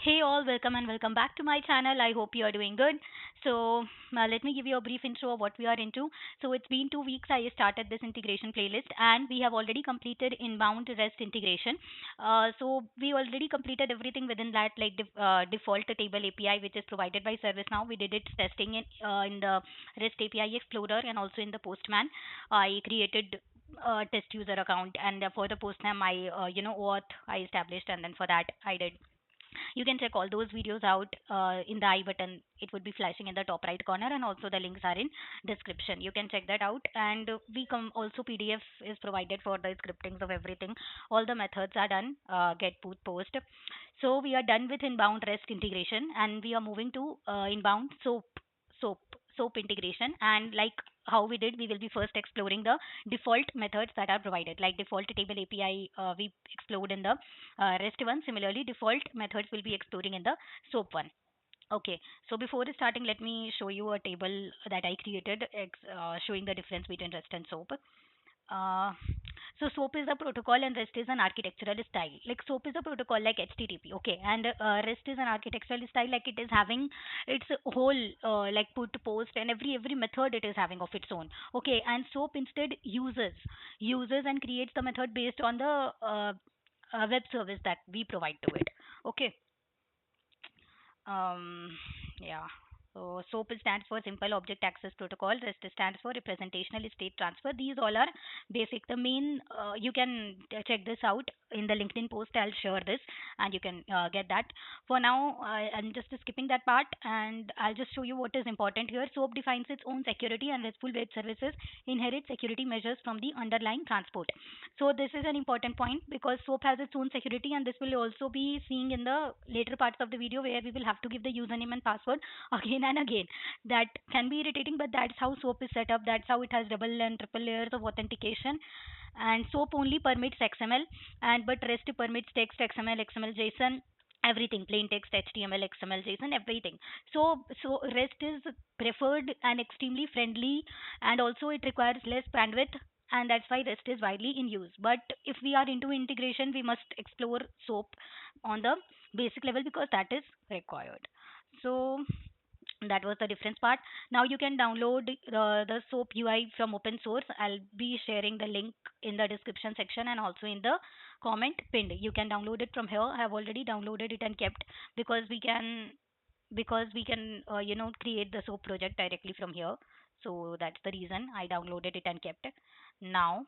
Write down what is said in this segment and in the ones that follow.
Hey all, welcome and welcome back to my channel. I hope you are doing good. So, let me give you a brief intro of what we are into. So, it's been 2 weeks I started this integration playlist and we have already completed inbound REST integration. So, we already completed everything within that, like default table API, which is provided by ServiceNow. We did it testing in the REST API Explorer and also in the Postman. I created a test user account, and for the Postman, OAuth I established, and then for that I did. You can check all those videos out in the I button. It would be flashing in the top right corner, and also the links are in description. You can check that out. And we come also PDF is provided for the scriptings of everything. All the methods are done. Get, put, post. So we are done with inbound REST integration, and we are moving to inbound soap soap integration. And like how we did, we will be first exploring the default methods that are provided, like default table API. We explored in the REST one. Similarly, default methods will be exploring in the SOAP one. Okay, so before starting, let me show you a table that I created showing the difference between REST and SOAP. Uh, so SOAP is a protocol and REST is an architectural style. Like SOAP is a protocol like HTTP, okay, and REST is an architectural style, like it is having its whole like put, post, and every method it is having of its own. Okay, and SOAP instead uses and creates the method based on the web service that we provide to it. Okay. Um, yeah. So SOAP stands for Simple Object Access Protocol. REST stands for Representational State Transfer. These all are basic. The main, you can check this out in the LinkedIn post. I'll share this, and you can get that. For now, I'm just skipping that part, and I'll just show you what is important here. SOAP defines its own security, and RESTful web services inherit security measures from the underlying transport. So this is an important point because SOAP has its own security, and this will also be seeing in the later parts of the video where we will have to give the username and password again and again. That can be irritating, but that's how SOAP is set up. That's how it has double and triple layers of authentication. And SOAP only permits XML, and but REST permits text, XML, XML JSON, everything, plain text, HTML, XML, JSON, everything. So REST is preferred and extremely friendly, and also it requires less bandwidth, and that's why REST is widely in use. But if we are into integration, we must explore SOAP on the basic level because that is required. So that was the difference part. Now you can download the SOAP UI from open source. I'll be sharing the link in the description section and also in the comment pinned. You can download it from here. I have already downloaded it and kept, because we can create the SOAP project directly from here. So that's the reason I downloaded it and kept it. Now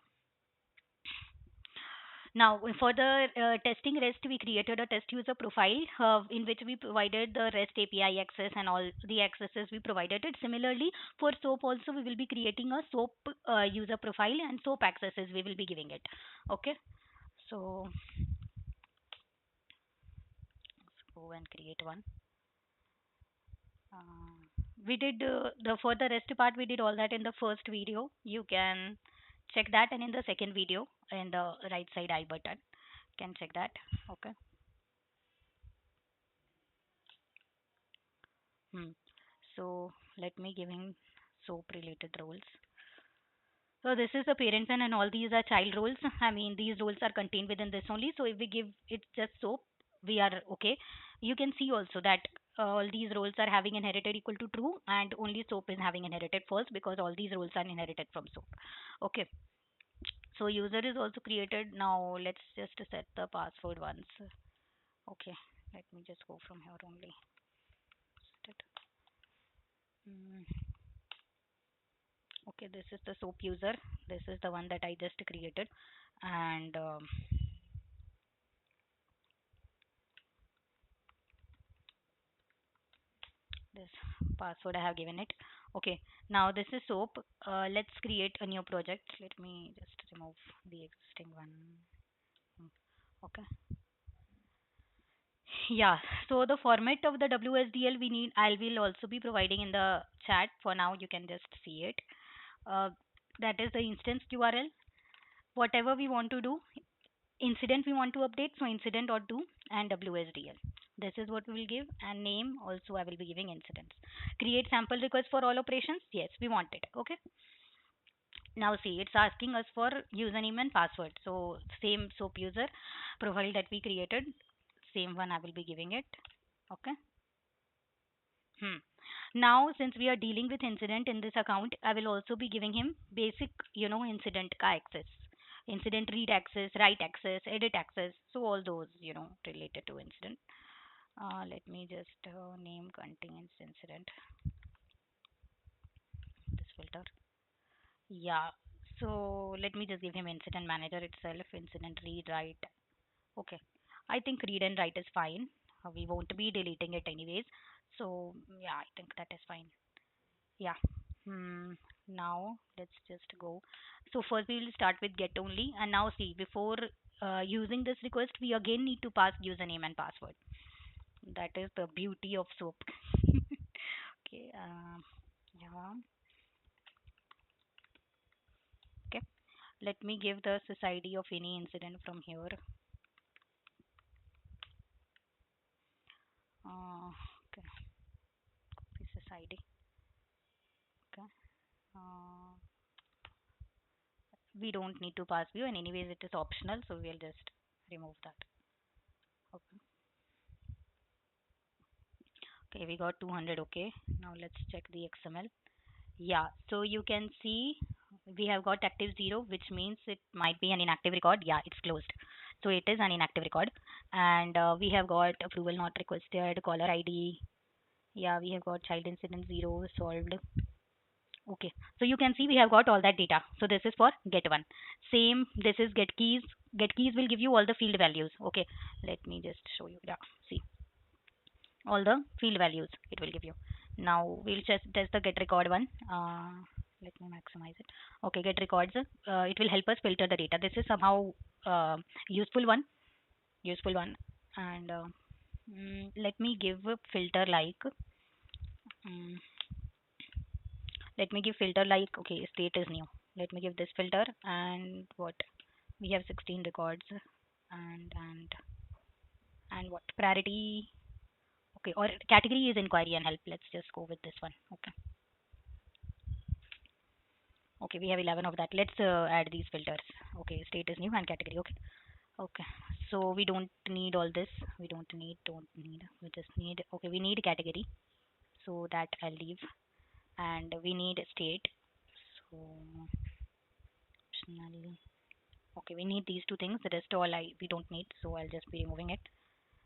now, for the testing REST, we created a test user profile in which we provided the REST API access and all the accesses we provided it. Similarly, for SOAP also, we will be creating a SOAP user profile and SOAP accesses we will be giving it. Okay, so let's go and create one. We did the for the REST part, we did all that in the first video. You can check that, and in the second video, in the right side I button, can check that. Okay. Hmm. So let me give him soap related roles. So this is the parent and all these are child roles. I mean, these roles are contained within this only. So if we give it just soap, we are okay. You can see also that all these roles are having inherited equal to true, and only soap is having inherited false because all these roles are inherited from soap. Okay. So user is also created. Now let's just set the password once. Okay. Let me just go from here only. Mm. Okay, this is the soap user. This is the one that I just created, and this password I have given it. Okay, now this is soap. Let's create a new project. Let me just remove the existing one. Hmm. Okay. Yeah, so the format of the WSDL we need, I will also be providing in the chat. For now, you can just see it. Uh, that is the instance URL. Whatever we want to do, incident we want to update, so incident or do, and WSDL. This is what we will give, and name also I will be giving incidents. Create sample request for all operations. Yes, we want it. Okay. Now see, it's asking us for username and password. So same SOAP user profile that we created, same one I will be giving it. Okay. Hmm. Now, since we are dealing with incident in this account, I will also be giving him basic, incident ka access, incident read access, write access, edit access. So all those, related to incident. Let me just name contains incident. This filter. Yeah. So let me just give him incident manager itself, incident read, write. Okay. I think read and write is fine. We won't be deleting it anyways. So yeah, I think that is fine. Yeah. Hmm. Now let's just go. So first we will start with get only, and now see, before using this request, we again need to pass username and password. That is the beauty of SOAP. Okay. Yeah. Okay. Let me give the society of any incident from here. Okay. Copy society. Okay. Uh, we don't need to pass view, and anyways it is optional, so we'll just remove that. Okay. Okay, we got 200. Okay. Now let's check the XML. Yeah, so you can see we have got active 0, which means it might be an inactive record. Yeah, it's closed. So it is an inactive record. And we have got approval not requested, caller ID. Yeah, we have got child incident 0 solved. Okay, so you can see we have got all that data. So this is for get one. Same, this is get keys. Get keys will give you all the field values. Okay, let me just show you. Yeah, see all the field values it will give you. Now we'll just test the get record one. Let me maximize it. Okay, get records. It will help us filter the data. This is somehow uh, useful one, useful one. And let me give a filter like. Um, Let me give filter like, okay, state is new. Let me give this filter, and what, we have 16 records, and what priority. Okay, or category is inquiry and help. Let's just go with this one. Okay. Okay, we have 11 of that. Let's add these filters. Okay, state is new and category. Okay. Okay. So we don't need all this. We don't need. We just need, okay, we need category. So that I'll leave. And we need state. So optional. Okay, we need these two things. The rest all we don't need. So I'll just be removing it.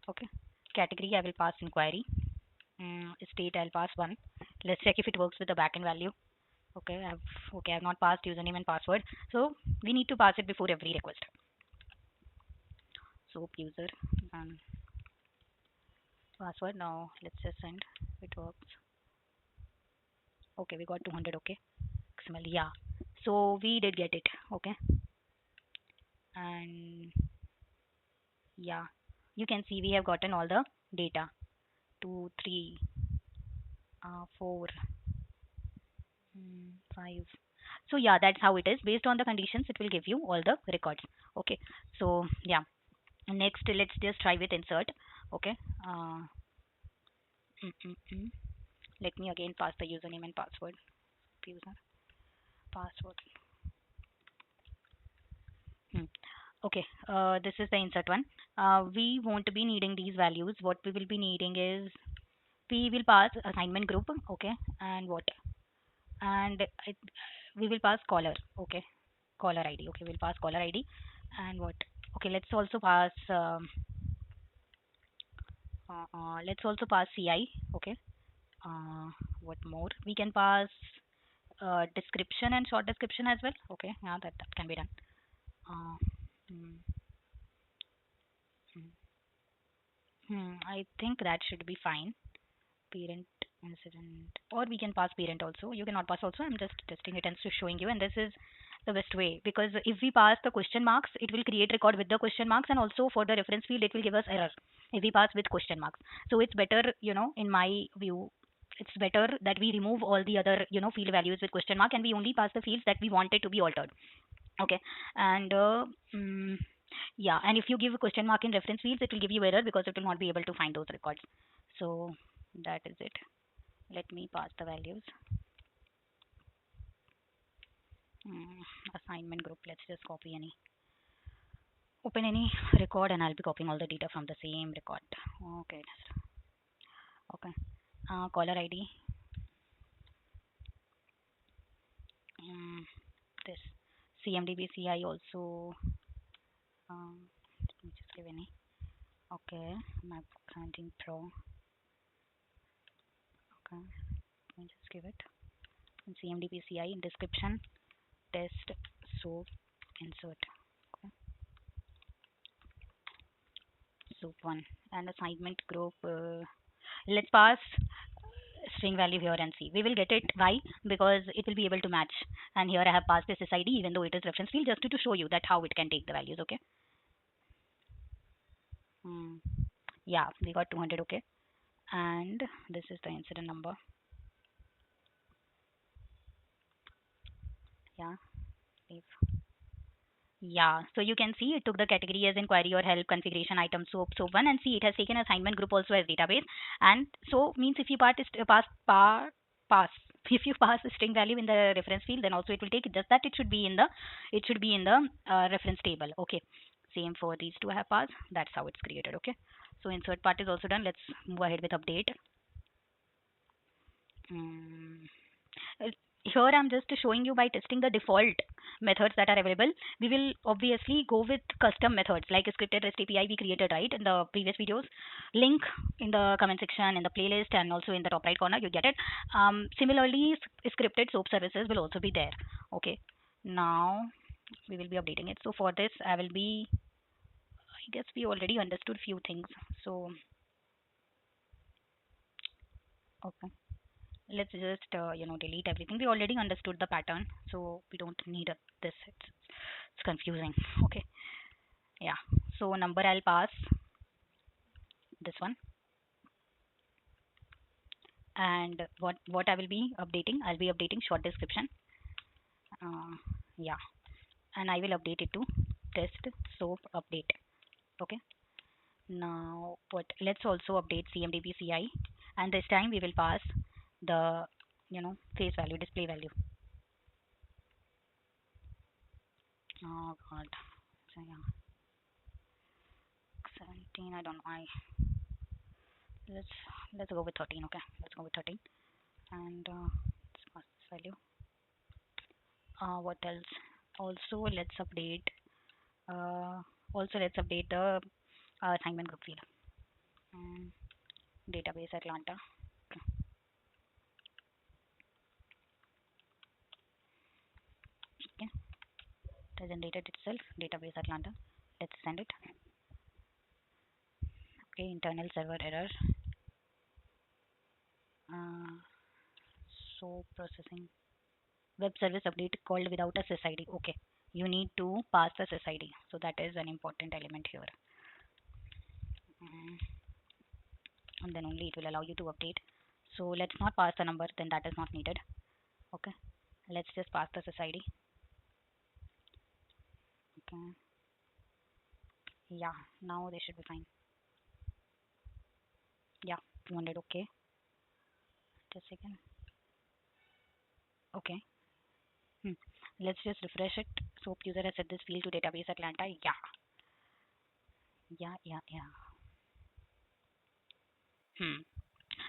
Okay. Category I will pass inquiry. State I'll pass one. Let's check if it works with the backend value. Okay, I've not passed username and password. So we need to pass it before every request. So user and password. Now let's just send. It works. Okay, we got 200. Okay, XML. Yeah. So we did get it. Okay, and yeah, you can see we have gotten all the data. 2, 3, 4, 5. So yeah, that's how it is. Based on the conditions, it will give you all the records. Okay. So yeah. Next, let's just try with insert. Okay. Uh, mm, mm, mm. Let me again pass the username and password. User password. Hmm. Okay. This is the insert one. We won't be needing these values. What we will be needing is we will pass assignment group. Okay. And what? And we will pass caller. Okay. Caller ID. Okay. We'll pass caller ID. And what? Okay. Let's also pass CI. Okay. What more? We can pass description and short description as well. Okay, yeah, that can be done. Uh, hmm, hmm, I think that should be fine. Parent incident, or we can pass parent also. You cannot pass also. I'm just testing it and showing you, and this is the best way because if we pass the question marks, it will create record with the question marks, and also for the reference field, it will give us error if we pass with question marks. So it's better, in my view, it's better that we remove all the other, field values with question mark, and we only pass the fields that we wanted to be altered. Okay, and yeah, and if you give a question mark in reference fields, it will give you error because it will not be able to find those records. So that is it. Let me pass the values. Mm, Assignment group. Let's just copy any, open any record, and I'll be copying all the data from the same record. Okay. Caller ID. Mm, this CMDBCI also. Let me just give any. Okay, MacBook 17 Pro. Okay, let me just give it. And CMDBCI in description. Test soap insert. Okay, soap one and assignment group. Let's pass string value here and see. We will get it. Why? Because it will be able to match. And here I have passed this SID even though it is reference field just to show you that how it can take the values. Okay. Hmm. Yeah, we got 200. Okay. And this is the incident number. Yeah. Leave. Yeah, so you can see it took the category as inquiry or help configuration item soap one, and see it has taken assignment group also as database. And so means if you pass if you pass a string value in the reference field, then also it will take it. Just that it should be in the reference table. Okay, same for these two I have passed. That's how it's created. Okay, so insert part is also done. Let's move ahead with update. Mm. Uh, Here I'm just showing you by testing the default methods that are available. We will obviously go with custom methods like scripted REST API we created right in the previous videos. Link in the comment section, in the playlist, and also in the top right corner. You get it. Similarly, scripted SOAP services will also be there. Okay. Now we will be updating it. So for this, I will be. I guess we already understood few things. So okay. Let's just delete everything. We already understood the pattern, so we don't need this. It's confusing. Okay, yeah. So number I'll pass this one, and what I will be updating, I'll be updating short description. uh, yeah, and I will update it to test soap update. Okay, now what, let's also update CMDB CI, and this time we will pass the face value, display value. Oh god. So yeah, 17, I don't know. I let's let's go with 13. Okay, let's go with 13. And let's pass this value. What else? Also let's update uh, the assignment group field. um, Database Atlanta. Okay. Okay, it has generated itself, database Atlanta. Let's send it. Okay, internal server error. uh, so processing web service update called without a SSID. Okay, you need to pass the SSID, so that is an important element here. Mm, and then only it will allow you to update. So let's not pass the number, then that is not needed. Okay, let's just pass the SSID. Okay, yeah, now they should be fine. Yeah, 200. Okay, just a second. Okay. Hmm. Let's just refresh it. So user has set this field to database Atlanta. Yeah, yeah. Hmm.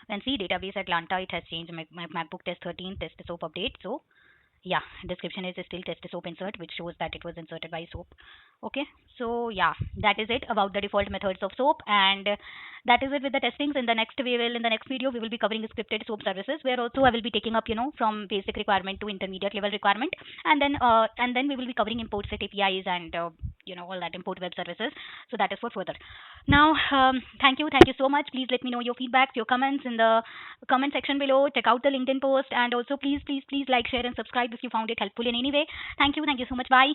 And see, database Atlanta, it has changed. My MacBook test 13 test soap update. So yeah, description is still test soap insert, which shows that it was inserted by soap. Okay, so yeah, that is it about the default methods of soap, and that is it with the testings. In the next video we will be covering scripted soap services, where also I will be taking up from basic requirement to intermediate level requirement, and then we will be covering import set APIs and all that import web services. So that is for further. Now, thank you so much. Please let me know your feedbacks, your comments in the comment section below. Check out the LinkedIn post, and also please like, share, and subscribe if you found it helpful in any way. Thank you so much. Bye.